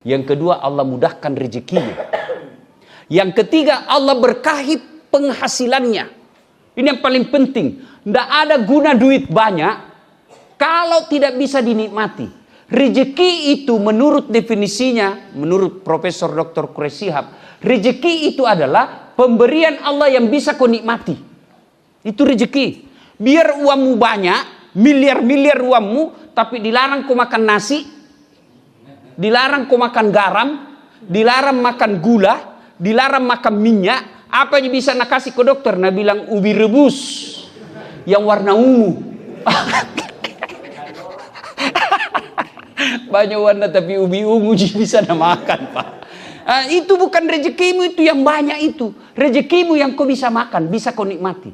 Yang kedua, Allah mudahkan rezekinya. Yang ketiga, Allah berkahi penghasilannya. Ini yang paling penting. Tidak ada guna duit banyak kalau tidak bisa dinikmati. Rezeki itu menurut definisinya, menurut Profesor Dr. Quraish Shihab, rezeki itu adalah pemberian Allah yang bisa kau nikmati. Itu rezeki. Biar uangmu banyak, miliar-miliar uangmu, tapi dilarang kau makan nasi, dilarang kau makan garam, dilarang makan gula, dilarang makan minyak. Apa yang bisa nak kasih ke dokter? Nah bilang ubi rebus yang warna ungu. Banyak warna tapi ubi ungu bisa nak makan, Pak. Itu bukan rezekimu, itu yang banyak itu. Rezekimu yang kau bisa makan, bisa kau nikmati.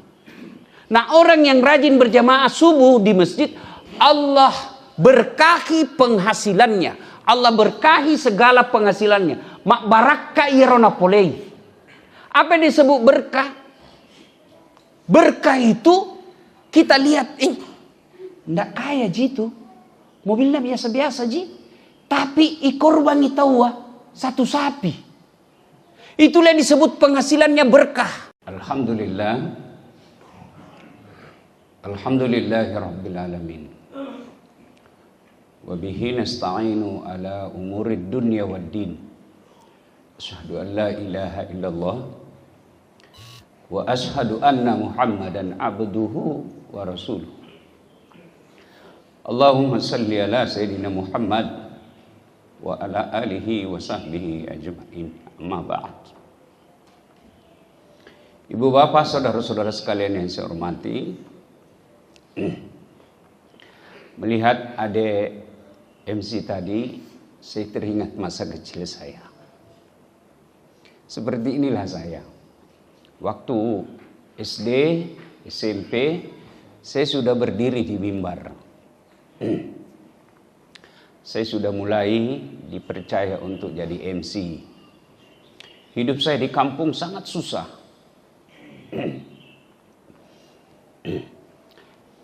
Nah, orang yang rajin berjamaah subuh di masjid, Allah berkahi penghasilannya. Allah berkahi segala penghasilannya. Mak baraka irona polei. Apa yang disebut berkah? Berkah itu kita lihat, enggak kaya gitu. Mobilnya biasa-biasa ji. Tapi ikorban itawa satu sapi. Itulah yang disebut penghasilannya berkah. Alhamdulillah. Alhamdulillahirabbil alamin. Wa bihi nasta'inu ala umurid dunya waddin. Asyhadu an la ilaha illallah wa asyhadu anna Muhammadan abduhu wa rasuluh. Allahumma salli ala sayyidina Muhammad wa ala alihi wa sahbihi ajma'in. Amma ba'd. Ibu bapak, saudara-saudara sekalian yang saya hormati, melihat adik MC tadi, saya teringat masa kecil saya. Seperti inilah saya. Waktu SD, SMP, saya sudah berdiri di mimbar. Saya sudah mulai dipercaya untuk jadi MC. Hidup saya di kampung sangat susah.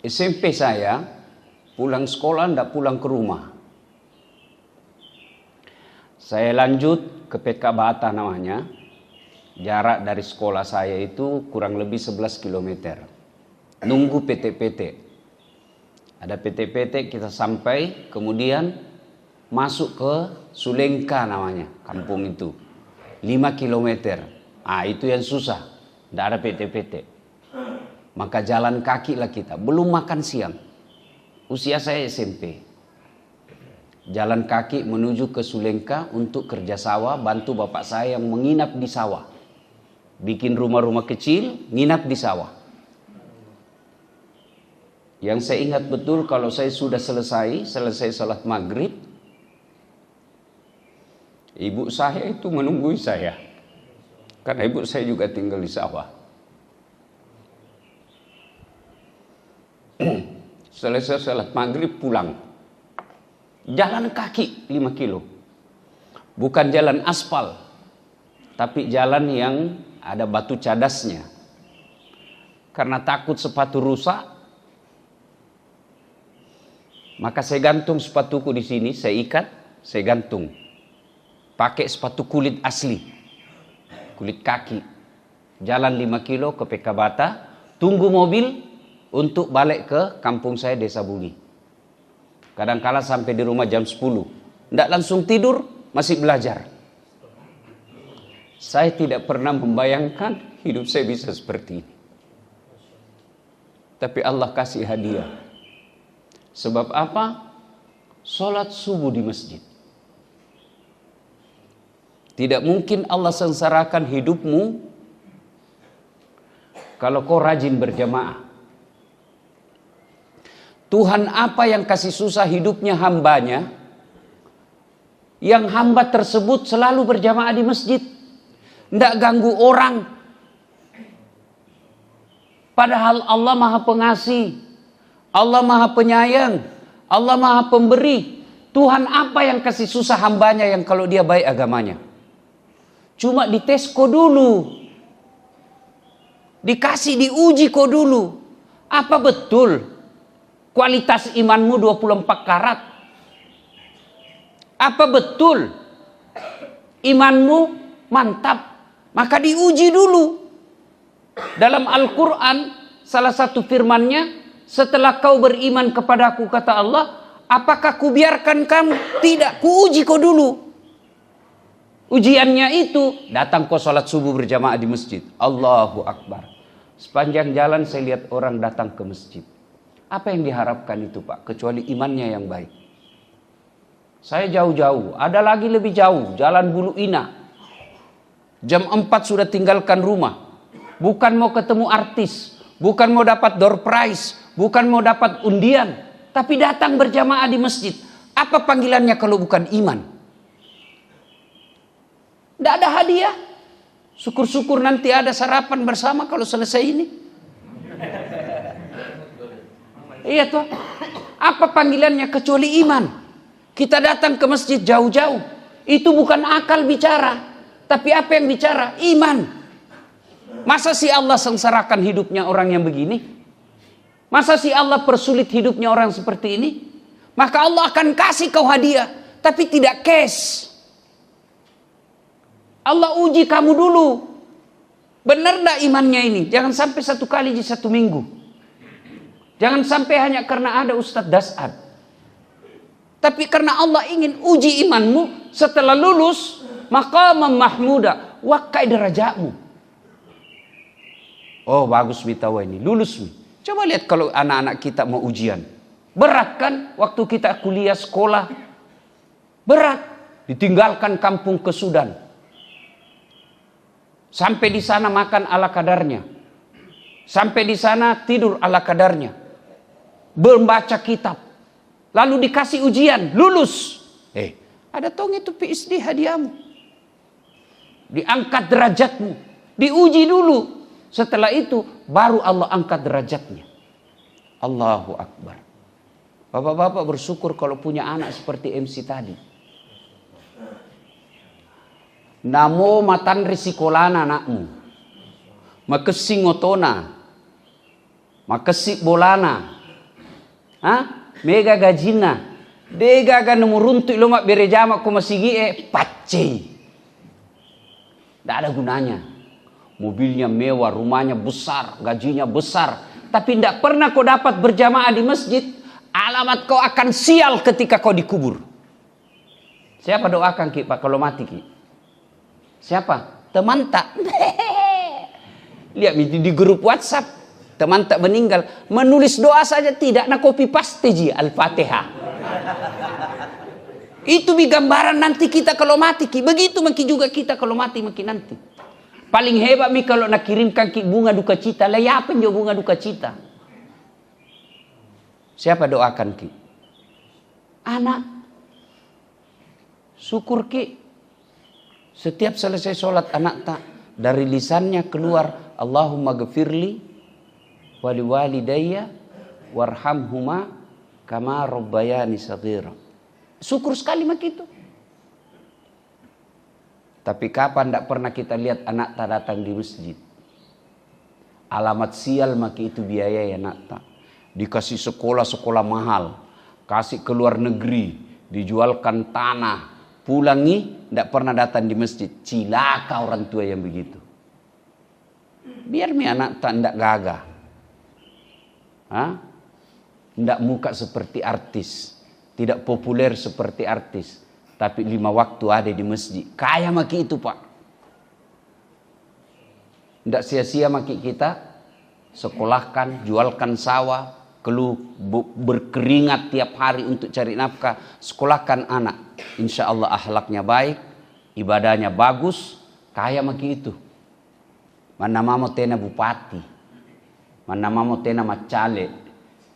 SMP saya pulang sekolah tidak pulang ke rumah. Saya lanjut ke PK Bata namanya. Jarak dari sekolah saya itu kurang lebih 11 km. Nunggu PT-PT. Ada PT-PT kita sampai, kemudian masuk ke Sulengka namanya, kampung itu. 5 km. Itu yang susah. Tidak ada PT-PT. Maka jalan kaki lah kita. Belum makan siang. Usia saya SMP. Jalan kaki menuju ke Sulengka untuk kerja sawah, bantu bapak saya yang menginap di sawah. Bikin rumah-rumah kecil, nginap di sawah. Yang saya ingat betul kalau saya sudah selesai salat maghrib, ibu saya itu menunggu saya. Karena ibu saya juga tinggal di sawah. Selesai salat maghrib pulang. Jalan kaki 5 kilo. Bukan jalan aspal, tapi jalan yang ada batu cadasnya. Karena takut sepatu rusak, maka saya gantung sepatuku di sini, saya ikat, saya gantung. Pakai sepatu kulit asli, kulit kaki. Jalan 5 kilo ke PK Bata, tunggu mobil untuk balik ke kampung saya Desa Bungi. Kadang-kala sampai di rumah jam 10. Tidak langsung tidur, masih belajar. Saya tidak pernah membayangkan hidup saya bisa seperti ini. Tapi Allah kasih hadiah. Sebab apa? Sholat subuh di masjid. Tidak mungkin Allah sengsarakan hidupmu kalau kau rajin berjamaah. Tuhan apa yang kasih susah hidupnya hambanya, yang hamba tersebut selalu berjamaah di masjid. Tidak ganggu orang. Padahal Allah Maha Pengasih, Allah Maha Penyayang, Allah Maha Pemberi. Tuhan apa yang kasih susah hambanya yang kalau dia baik agamanya? Cuma dites kau dulu. Dikasih, diuji kau dulu. Apa betul kualitas imanmu 24 karat? Apa betul imanmu mantap, maka diuji dulu. Dalam Al-Quran, salah satu firman-Nya, setelah kau beriman kepadaku, kata Allah, apakah kubiarkan kamu? Tidak, kuuji kau dulu. Ujiannya itu, datang kau sholat subuh berjamaah di masjid. Allahu Akbar. Sepanjang jalan saya lihat orang datang ke masjid. Apa yang diharapkan itu, Pak? Kecuali imannya yang baik. Saya jauh-jauh, ada lagi lebih jauh, Jalan Bulu Ina. Jam 4 sudah tinggalkan rumah. Bukan mau ketemu artis, bukan mau dapat door prize, bukan mau dapat undian, tapi datang berjamaah di masjid. Apa panggilannya kalau bukan iman? Tidak ada hadiah. Syukur-syukur nanti ada sarapan bersama kalau selesai ini. Iya tuh. Apa panggilannya kecuali iman? Kita datang ke masjid jauh-jauh. Itu bukan akal bicara. Tapi apa yang bicara? Iman. Masa sih Allah sengsarakan hidupnya orang yang begini? Masa sih Allah persulit hidupnya orang seperti ini? Maka Allah akan kasih kau hadiah, tapi tidak cash. Allah uji kamu dulu. Benar enggak imannya ini? Jangan sampai satu kali di satu minggu. Jangan sampai hanya karena ada Ustadz Dasad. Tapi karena Allah ingin uji imanmu, setelah lulus, maqamam mahmuda, wakai derajatmu. Oh bagus Bitawa ini, lulus nih. Coba lihat kalau anak-anak kita mau ujian. Berat kan waktu kita kuliah sekolah. Berat. Ditinggalkan kampung ke Sudan. Sampai di sana makan ala kadarnya. Sampai di sana tidur ala kadarnya. Membaca kitab. Lalu dikasih ujian, lulus. Ada tong itu PhD hadiahmu. Diangkat derajatmu. Diuji dulu. Setelah itu baru Allah angkat derajatnya. Allahu Akbar. Bapak-bapak bersyukur kalau punya anak seperti MC tadi. Namo matan risikolana anakmu. Makesi ngotona. Makesi bolana. Mega gajina. Dega ga nemuruntuk lomak berejama ko masigi pacce. Tidak ada gunanya. Mobilnya mewah, rumahnya besar, gajinya besar. Tapi tidak pernah kau dapat berjamaah di masjid. Alamat kau akan sial ketika kau dikubur. Siapa doakan Ki Pak kalau mati Ki? Siapa? Teman tak? Lihat di grup WhatsApp. Teman tak meninggal. Menulis doa saja tidak. Nah copy paste ji Al-Fatihah. Itu gambaran nanti kita kalau mati Ki. Begitu makin juga kita kalau mati makin nanti. Paling hebat mi kalau nak kirimkan Ki bunga duka cita. Lah ya apa jo bunga duka cita? Siapa doakan Ki? Anak. Syukur Ki. Setiap selesai sholat anak tak. Dari lisannya keluar. Allahumma gfirli. Wali walidayya. Warhamhuma. Kama rabbayani saghira. Syukur sekali mak itu. Tapi kapan tidak pernah kita lihat anak tak datang di masjid. Alamat sial maki itu biaya ya anak tak. Dikasih sekolah-sekolah mahal. Kasih ke luar negeri. Dijualkan tanah. Pulangi tidak pernah datang di masjid. Cilaka orang tua yang begitu. Biar mi anak tak tidak gagah. Tidak muka seperti artis. Tidak populer seperti artis. Tapi 5 waktu ada di masjid. Kaya maki itu Pak. Tidak sia-sia maki kita. Sekolahkan, jualkan sawah. Berkeringat tiap hari untuk cari nafkah. Sekolahkan anak. Insya Allah akhlaknya baik. Ibadahnya bagus. Kaya maki itu. Mana mau tena bupati. Mana mau tena macale.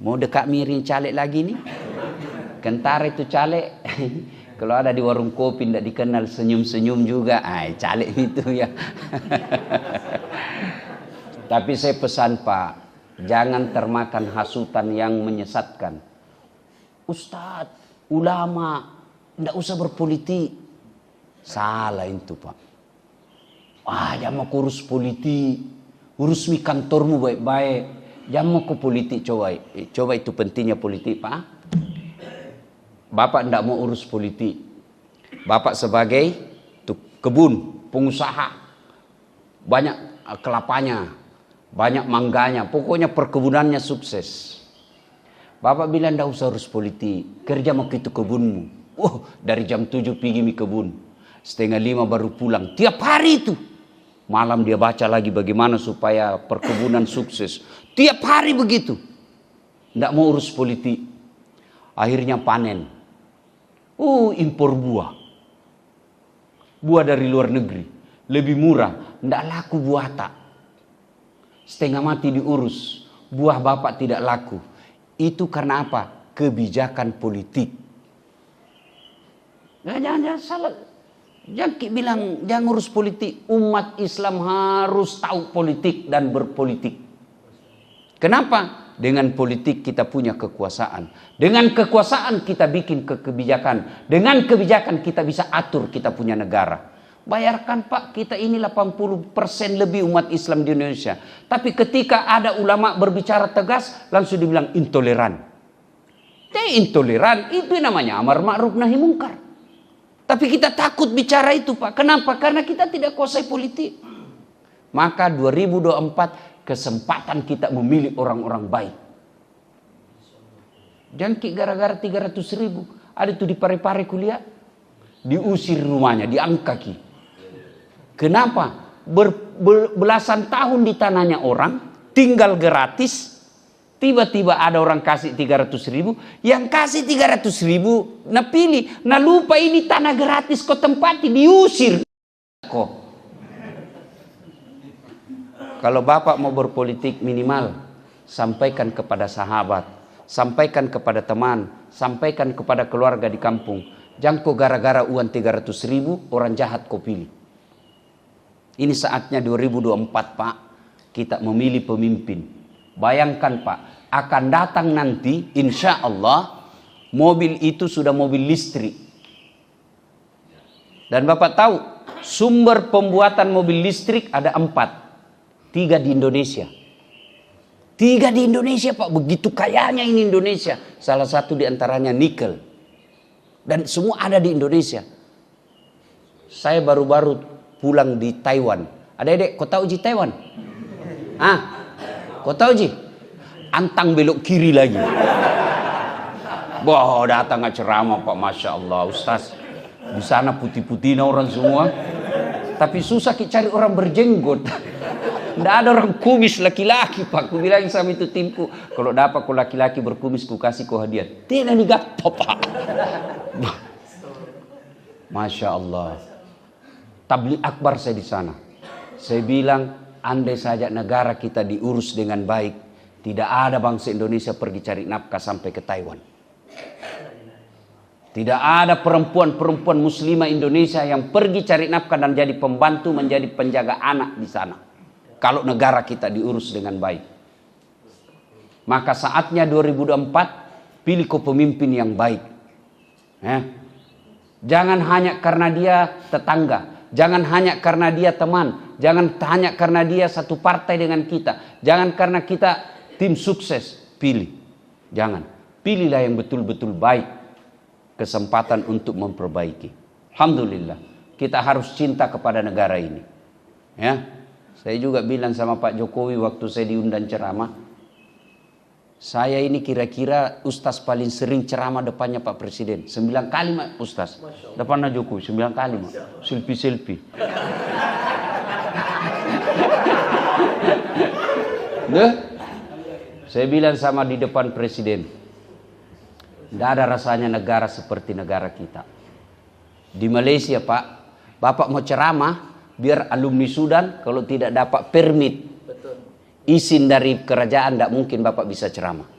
Mau dekat miring caleg lagi nih. Kentara itu caleg. Kalau ada di warung kopi tidak dikenal senyum-senyum juga. Caleg itu ya. Tapi saya pesan Pak. Jangan termakan hasutan yang menyesatkan. Ustadz, ulama. Tidak usah berpolitik. Salah itu Pak. Jangan mau urus politik. Urus mi kantormu baik-baik. Jangan mau ke politik coba. Coba itu pentingnya politik Pak. Bapak tidak mau urus politik. Bapak sebagai kebun, pengusaha, banyak kelapanya, banyak mangganya, pokoknya perkebunannya sukses. Bapak bilang tidak usah urus politik, kerja mau itu kebunmu. Dari jam 7 pergi mi kebun, 4:30 baru pulang, tiap hari itu. Malam dia baca lagi bagaimana supaya perkebunan sukses, tiap hari begitu. Tidak mau urus politik. Akhirnya panen. Impor buah. Buah dari luar negeri. Lebih murah. Tidak laku buah tak. Setengah mati diurus. Buah bapak tidak laku. Itu karena apa? Kebijakan politik. Jangan salah. Jangan bilang jangan urus politik. Umat Islam harus tahu politik dan berpolitik. Kenapa? Dengan politik kita punya kekuasaan. Dengan kekuasaan kita bikin kebijakan. Dengan kebijakan kita bisa atur kita punya negara. Bayarkan Pak, kita ini 80% lebih umat Islam di Indonesia. Tapi ketika ada ulama berbicara tegas, langsung dibilang intoleran. Intoleran, itu namanya amar ma'ruf nahi mungkar. Tapi kita takut bicara itu Pak. Kenapa? Karena kita tidak kuasai politik. Maka 2024 kesempatan kita memilih orang-orang baik. Jangan gara-gara 300.000. Ada tuh di Parepare kuliah. Diusir rumahnya, diangkaki. Kenapa? Belasan tahun di tanahnya orang, tinggal gratis. Tiba-tiba ada orang kasih 300.000. Yang kasih 300.000, nah pilih. Nah lupa ini tanah gratis kok tempati, diusir. Kok. Kalau Bapak mau berpolitik minimal sampaikan kepada sahabat, sampaikan kepada teman, sampaikan kepada keluarga di kampung. Jangan kok gara-gara uang 300.000 orang jahat kau pilih. Ini saatnya 2024 Pak, kita memilih pemimpin. Bayangkan Pak, akan datang nanti insya Allah mobil itu sudah mobil listrik. Dan Bapak tahu sumber pembuatan mobil listrik ada 4. 3 di Indonesia. 3 di Indonesia Pak. Begitu kayanya ini Indonesia. Salah satu di antaranya nikel. Dan semua ada di Indonesia. Saya baru-baru pulang di Taiwan. Adik-adik, kau tahu Ji Taiwan? Kau tahu Ji? Antang belok kiri lagi. Wah, datang ceramah Pak. Masya Allah Ustaz. Di sana putih-putih orang semua. Tapi susah cari orang berjenggot. Tidak ada orang kumis laki-laki Pak. Ku bilang sama itu timku, kalau dapat kau laki-laki berkumis ku kasih kau hadiah. Tidak nih gapo Pak. Masya Allah. Tabligh akbar saya di sana. Saya bilang andai saja negara kita diurus dengan baik, tidak ada bangsa Indonesia pergi cari nafkah sampai ke Taiwan. Tidak ada perempuan-perempuan muslimah Indonesia yang pergi cari nafkah dan jadi pembantu menjadi penjaga anak di sana. Kalau negara kita diurus dengan baik. Maka saatnya 2024 pilih pemimpin yang baik. Jangan hanya karena dia tetangga. Jangan hanya karena dia teman. Jangan hanya karena dia satu partai dengan kita. Jangan karena kita tim sukses. Pilih. Jangan. Pilihlah yang betul-betul baik. Kesempatan untuk memperbaiki. Alhamdulillah. Kita harus cinta kepada negara ini. Ya. Saya juga bilang sama Pak Jokowi waktu saya diundang ceramah. Saya ini kira-kira ustaz paling sering ceramah depannya Pak Presiden. 9 kali Mak ustaz. Depannya Jokowi 9 kali Mak. Selfie. Saya bilang sama di depan Presiden. Tidak ada rasanya negara seperti negara kita. Di Malaysia Pak, Bapak mau ceramah. Biar alumni Sudan kalau tidak dapat permit izin dari kerajaan tidak mungkin Bapak bisa ceramah.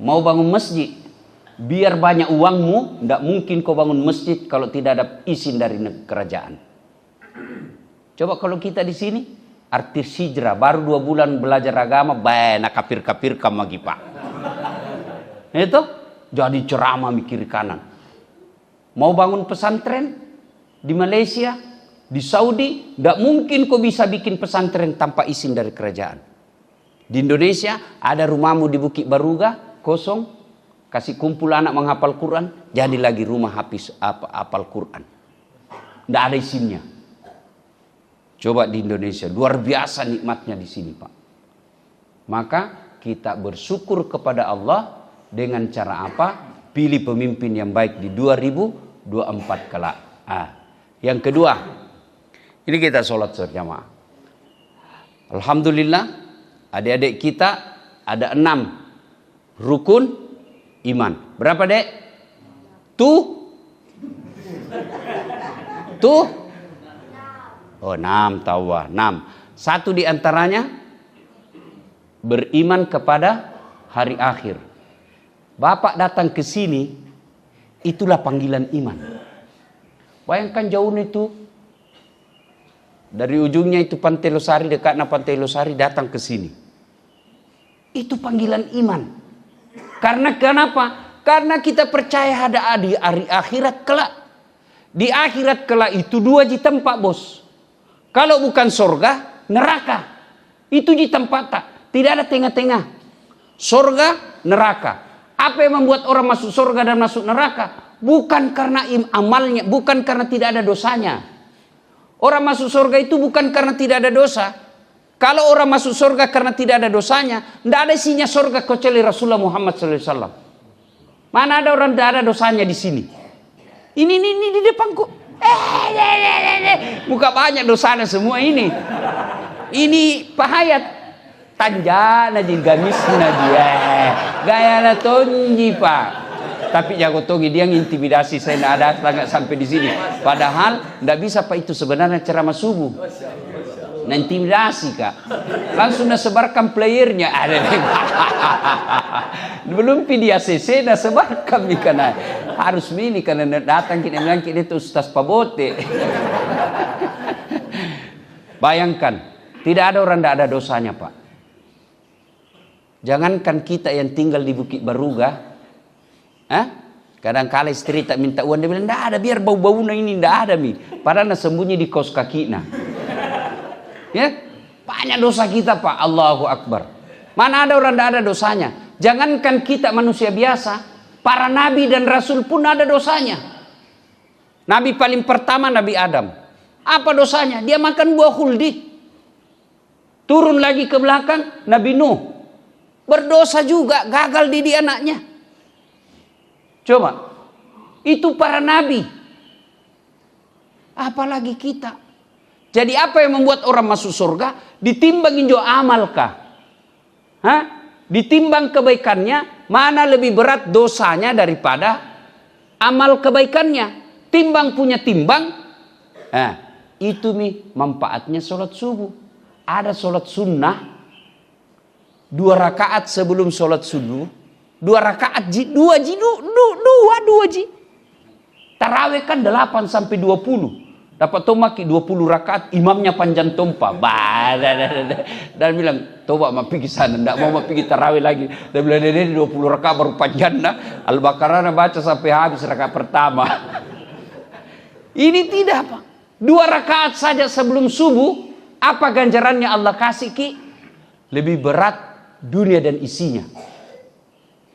Mau bangun masjid, biar banyak uangmu, tidak mungkin kau bangun masjid kalau tidak ada izin dari kerajaan. Coba kalau kita di sini artis hijrah baru 2 bulan belajar agama, banyak kafir lagi Pak. Itu jadi ceramah mikir kanan. Mau bangun pesantren di Malaysia, di Saudi, tidak mungkin kau bisa bikin pesantren tanpa izin dari kerajaan. Di Indonesia ada rumahmu di Bukit Baruga kosong, kasih kumpul anak menghafal Quran, jadi lagi rumah hafal Quran. Tidak ada izinnya. Coba di Indonesia, luar biasa nikmatnya di sini, Pak. Maka kita bersyukur kepada Allah dengan cara apa? Pilih pemimpin yang baik di 2024 kelak. Yang kedua, ini kita sholat berjamaah. Alhamdulillah, adik-adik kita ada 6 rukun iman. Berapa, Dek? Tuh? Oh, 6, tahu 6. Satu di antaranya beriman kepada hari akhir. Bapak datang ke sini, itulah panggilan iman. Bayangkan jauhnya itu. Dari ujungnya itu Pantai Losari, dekatnya Pantai Losari, datang ke sini. Itu panggilan iman. Karena kenapa? Karena kita percaya ada di hari akhirat kelak. Di akhirat kelak itu 2 ji tempat, bos. Kalau bukan surga, neraka. Itu di tempat tak. Tidak ada tengah-tengah. Surga, neraka. Apa yang membuat orang masuk surga dan masuk neraka? Bukan karena amalnya, bukan karena tidak ada dosanya. Orang masuk surga itu bukan karena tidak ada dosa. Kalau orang masuk surga karena tidak ada dosanya, tidak ada isinya surga kecuali Rasulullah Muhammad SAW. Mana ada orang tidak ada dosanya di sini? Ini di depanku. Buka banyak dosanya semua ini. Ini Pak Hayat. Tanjana di gamisna dia. Gaya la tonji, Pak. Tapi jago togi dia intimidasi saya tidak ada nggak sampai di sini. Padahal tidak bisa, Pak, itu sebenarnya ceramah subuh. Nah, intimidasi, Kak. Langsung sebarkan playernya. Ada belum video CC dah sebarkan nih, karena harus milih karena datang kita bilang kita itu Ustaz Pabote. Bayangkan, tidak ada orang tidak ada dosanya, Pak. Jangankan kita yang tinggal di Bukit Baruga, kadang-kala istri tak minta uang, dia bilang, tidak ada, biar bau-baunya ini, tidak ada, mi. Padahal sembunyi di kaos kakinya. Ya, banyak dosa kita, Pak. Allahu Akbar. Mana ada orang tidak ada dosanya? Jangankan kita manusia biasa, para nabi dan rasul pun ada dosanya. Nabi paling pertama Nabi Adam. Apa dosanya? Dia makan buah khuldi. Turun lagi ke belakang Nabi Nuh. Berdosa juga, gagal didik anaknya. Coba, itu para nabi. Apalagi kita. Jadi apa yang membuat orang masuk surga? Ditimbang injo amalkah? Ditimbang kebaikannya, mana lebih berat dosanya daripada amal kebaikannya. Timbang punya timbang. Itu manfaatnya sholat subuh. Ada sholat sunnah 2 rakaat sebelum sholat subuh. 2 rakaat ji, 2 ji. Tarawih kan 8 sampai 20. Dapat tomaki 20 rakaat, imamnya panjang tompa. Dan bilang, toba mau pergi sana, tidak mau pergi tarawih lagi. Dan bilang, ini 20 rakaat baru panjang. Al-Baqarah baca sampai habis rakaat pertama. Ini tidak, Pak. 2 rakaat saja sebelum subuh, apa ganjarannya Allah kasih, Ki? Lebih berat dunia dan isinya.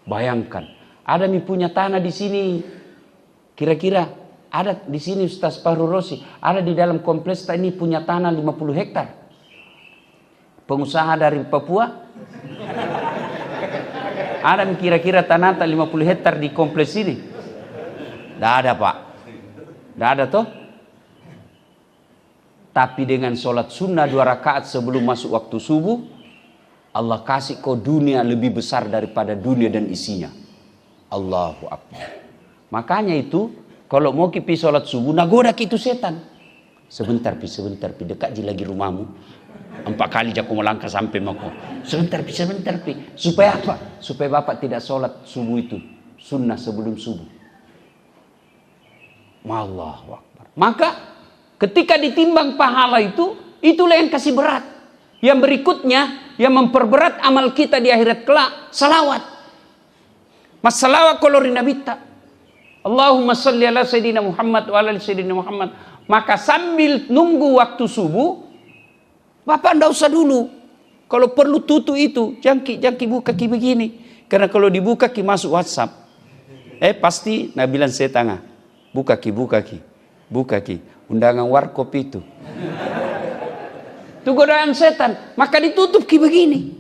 Bayangkan, ada punya tanah di sini. Kira-kira ada di sini Ustaz Fahru Rosi, ada di dalam kompleks ini punya tanah 50 hektar. Pengusaha dari Papua. Ada kira-kira tanah 50 hektar di kompleks ini? Tidak ada, Pak. Tidak ada toh. Tapi dengan sholat sunnah 2 rakaat sebelum masuk waktu subuh, Allah kasih kau dunia lebih besar daripada dunia dan isinya. Allahu Akbar. Makanya itu, kalau mau pergi sholat subuh, nagoda itu setan. Sebentar pi, dekat je lagi rumahmu. 4 kali jago melangkah sampai mako. Sebentar pi. Supaya apa? Supaya bapak tidak sholat subuh itu. Sunnah sebelum subuh. Allahu Akbar. Maka, ketika ditimbang pahala itu, itulah yang kasih berat. Yang berikutnya, yang memperberat amal kita di akhirat kelak, salawat. Mas salawat kalau rinabita. Allahumma salli ala Sayyidina Muhammad wa ala Sayyidina Muhammad. Maka sambil nunggu waktu subuh, bapak tidak usah dulu. Kalau perlu tutup itu, jangki buka ki begini. Karena kalau dibuka ki masuk WhatsApp. Pasti nak bilang saya tengah. Buka ki. Undangan warkop itu. Itu godaan setan. Maka ditutup begini.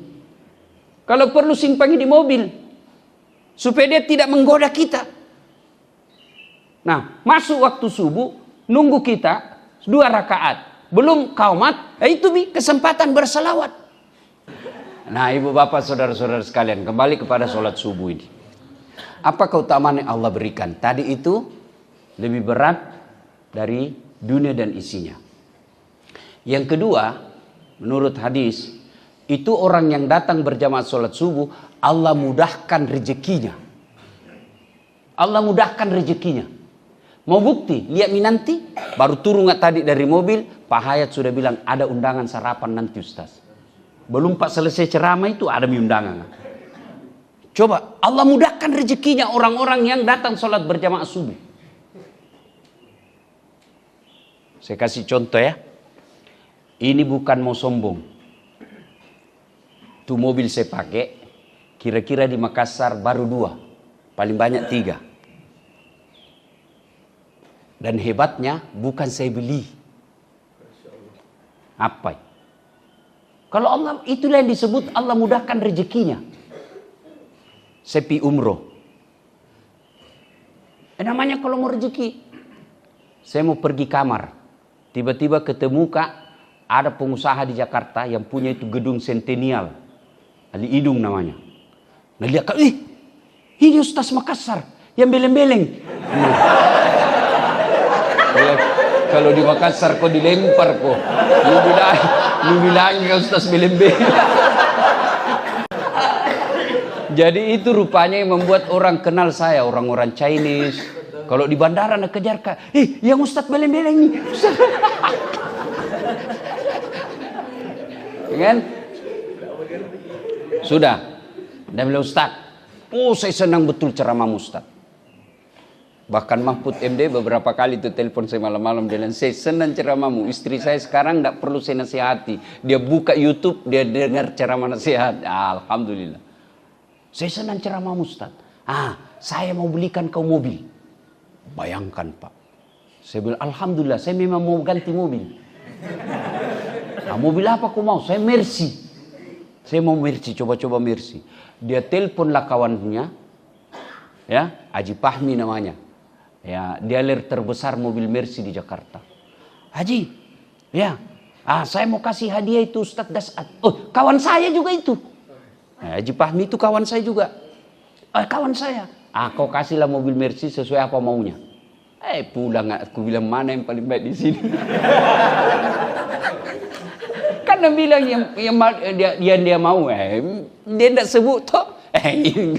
Kalau perlu simpangi di mobil. Supaya dia tidak menggoda kita. Nah, masuk waktu subuh. Nunggu kita 2 rakaat. Belum qaumat. Itu kesempatan bersalawat. Nah, ibu bapak saudara-saudara sekalian. Kembali kepada sholat subuh ini. Apa keutamaan yang Allah berikan? Tadi itu lebih berat dari dunia dan isinya. Yang kedua, menurut hadis, itu orang yang datang berjamaah sholat subuh, Allah mudahkan rezekinya. Allah mudahkan rezekinya. Mau bukti? Lihat nanti, baru turun tadi dari mobil, Pak Hayat sudah bilang ada undangan sarapan nanti Ustaz. Belum Pak selesai ceramah itu ada undangan. Coba, Allah mudahkan rezekinya orang-orang yang datang sholat berjamaah subuh. Saya kasih contoh ya. Ini bukan mau sombong. Itu mobil saya pakai. Kira-kira di Makassar baru 2. Paling banyak 3. Dan hebatnya bukan saya beli. Apa? Kalau Allah, itulah yang disebut Allah mudahkan rezekinya. Saya pergi umroh. Namanya kalau mau rezeki. Saya mau pergi kamar. Tiba-tiba ketemu ada pengusaha di Jakarta yang punya itu gedung Centennial. Ali Idung namanya. Nah lihat, ini Ustaz Makassar yang beleng-beleng. Kalau di Makassar kok dilempar kok. Lu bilang Ustaz beleng-beleng. Jadi itu rupanya yang membuat orang kenal saya, orang-orang Chinese. Kalau di bandara nak kejar Kak, yang Ustaz beleng-beleng nih. Ustaz. Kan? Sudah. Dan bilang Ustaz, saya senang betul ceramah Ustaz. Bahkan Mahfud MD beberapa kali itu telepon saya malam-malam, dia bilang, saya senang ceramahmu. Istri saya sekarang tidak perlu saya nasihati. Dia buka YouTube, dia dengar ceramah nasihat. Alhamdulillah. Saya senang ceramahmu Ustaz. Saya mau belikan kau mobil. Bayangkan Pak. Saya bilang, Alhamdulillah, saya memang mau ganti mobil. Mobil apa kau mau? Saya Mercy. Saya mau Mercy, coba-coba Mercy. Dia teleponlah kawannya. Ya, Haji Fahmi namanya. Ya, dealer terbesar mobil Mercy di Jakarta. Haji, ya, saya mau kasih hadiah itu Ustaz Dasat. Kawan saya juga itu. Haji Fahmi itu kawan saya juga. Kawan saya. Kau kasihlah mobil Mercy sesuai apa maunya. Pulang aku bilang mana yang paling baik di sini. Karena bilang yang dia mau, dia tidak sebut toh.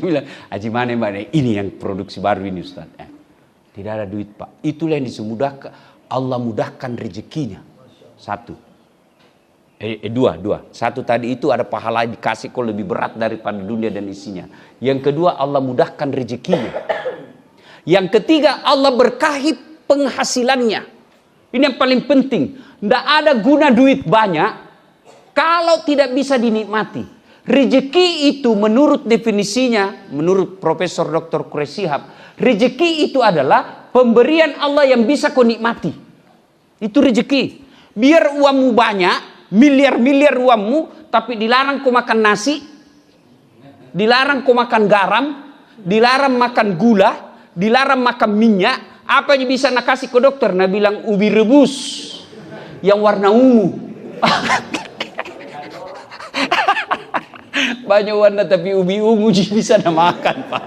Bilang, Haji mana yang baik? Ini yang produksi baru ini Ustaz. Tidak ada duit Pak. Itulah yang dimudahkan. Allah mudahkan rezekinya. 1. 2. 1 tadi itu ada pahala dikasih kok lebih berat daripada dunia dan isinya. Yang kedua, Allah mudahkan rezekinya. Yang ketiga, Allah berkahi penghasilannya. Ini yang paling penting. Tidak ada guna duit banyak kalau tidak bisa dinikmati. Rezeki itu menurut definisinya, menurut Profesor Dr. Quraisyihab, rezeki itu adalah pemberian Allah yang bisa kau nikmati. Itu rezeki. Biar uangmu banyak, miliar-miliar uangmu, tapi dilarang kau makan nasi, dilarang kau makan garam, dilarang makan gula, dilarang makan minyak. Apa yang bisa nak kasih ke dokter? Nak bilang ubi rebus yang warna ungu. Banyak warna tapi ubi ungu bisa nak makan Pak.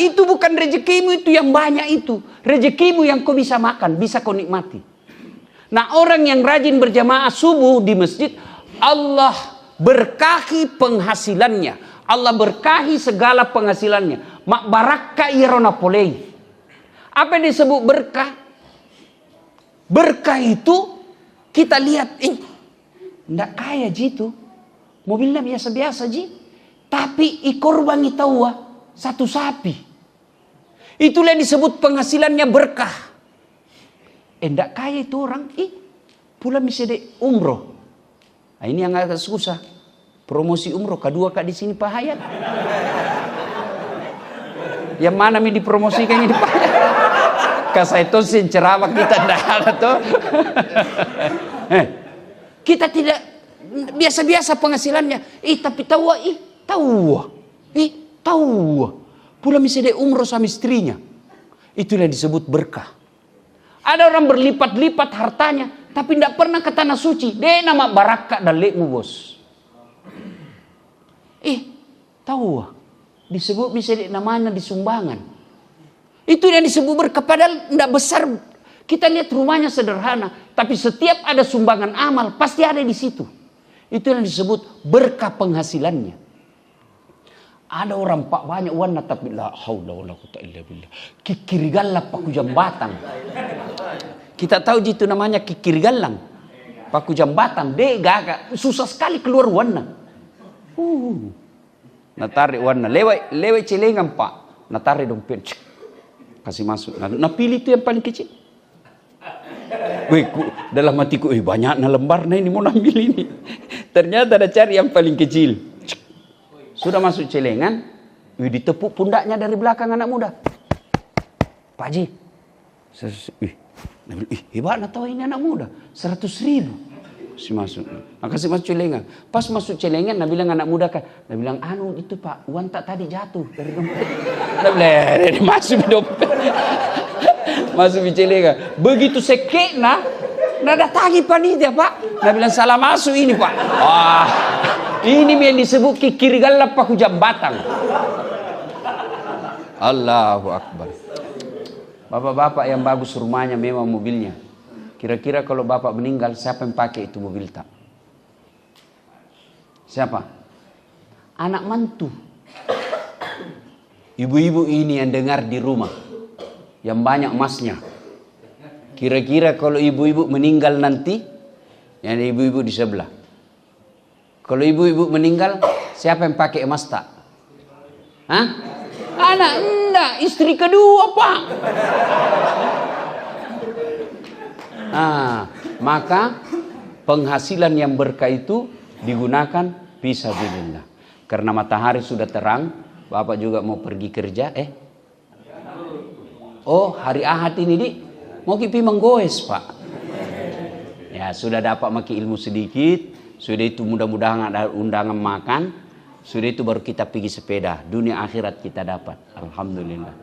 Itu bukan rezekimu, itu yang banyak itu. Rezekimu yang kau bisa makan, bisa kau nikmati. Nah, orang yang rajin berjamaah subuh di masjid, Allah berkahi penghasilannya. Allah berkahi segala penghasilannya. Mak barakah irona polei. Apa yang disebut berkah? Berkah itu kita lihat, tidak kaya jitu. Mobilnya biasa-biasa ji. Tapi ikorban tahu 1 sapi. Itulah yang disebut penghasilannya berkah. Tidak kaya itu orang, pulang bisa di umroh. Nah, ini yang agak susah. Promosi umroh, kedua Kak di sini Pak Hayat. Yang mana dipromosikan ini Pak Hayat? Kasih itu sih ceramah kita tidak ada tuh. Kita tidak biasa-biasa penghasilannya. Tapi tahu. Pula misalnya umroh sama istrinya. Itulah disebut berkah. Ada orang berlipat-lipat hartanya, tapi tidak pernah ke tanah suci. Dia nama barakah dan lekmu bos. Tahu. Disebut misalnya namanya di sumbangan. Itu yang disebut berkah, padahal tidak besar. Kita lihat rumahnya sederhana, tapi setiap ada sumbangan amal pasti ada di situ. Itu yang disebut berkah penghasilannya. Ada orang pak banyak warna tapi la haula wala quwata illa billah. Kikirigalang paku jambatan. Kita tahu itu namanya kikirigalang. Paku jambatan, gagak susah sekali keluar warna. Natarik warna, lewat celengan pak, natarik dompet. Kasih masuk. Nah pilih itu yang paling kecil. Dalam hatiku, banyak lembar ini mau ambil ini. Ternyata ada cari yang paling kecil. Sudah masuk celengan, ditepuk pundaknya dari belakang anak muda. Pak Haji, hebat tahu ini anak muda, 100.000. Masuk. Kasih masuk celengan. Pas masuk celengan, Nabi bilang anak muda kan, Nabi bilang itu pak, uang tak tadi jatuh dari dompet. Nabi bilang, masuk di dompet, masuk di celengan. Begitu sekek nada tagi panitia pak. Nabi bilang salah masuk ini pak. Ini yang disebut kikirigalang paku jambatan. Allahu Akbar. Bapak-bapak yang bagus rumahnya, memang mobilnya. Kira-kira kalau bapak meninggal, siapa yang pakai itu mobil tak? Siapa? Anak mantu. Ibu-ibu ini yang dengar di rumah, yang banyak emasnya. Kira-kira kalau ibu-ibu meninggal nanti, yang ibu-ibu di sebelah. Kalau ibu-ibu meninggal, siapa yang pakai emas tak? Anak enggak, istri kedua pak. Maka penghasilan yang berkah itu digunakan fisabilillah. Karena matahari sudah terang, bapak juga mau pergi kerja. Hari Ahad ini mau kipi menggoes pak. Ya sudah dapat maki ilmu sedikit, sudah itu mudah-mudahan ada undangan makan, sudah itu baru kita pergi sepeda. Dunia akhirat kita dapat. Alhamdulillah.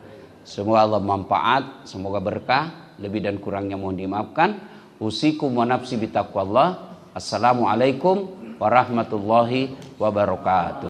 Semoga Allah manfaat, semoga berkah. Lebih dan kurangnya mohon dimaafkan. Usikum wa nafsi bitaqwallah. Assalamualaikum warahmatullahi wabarakatuh.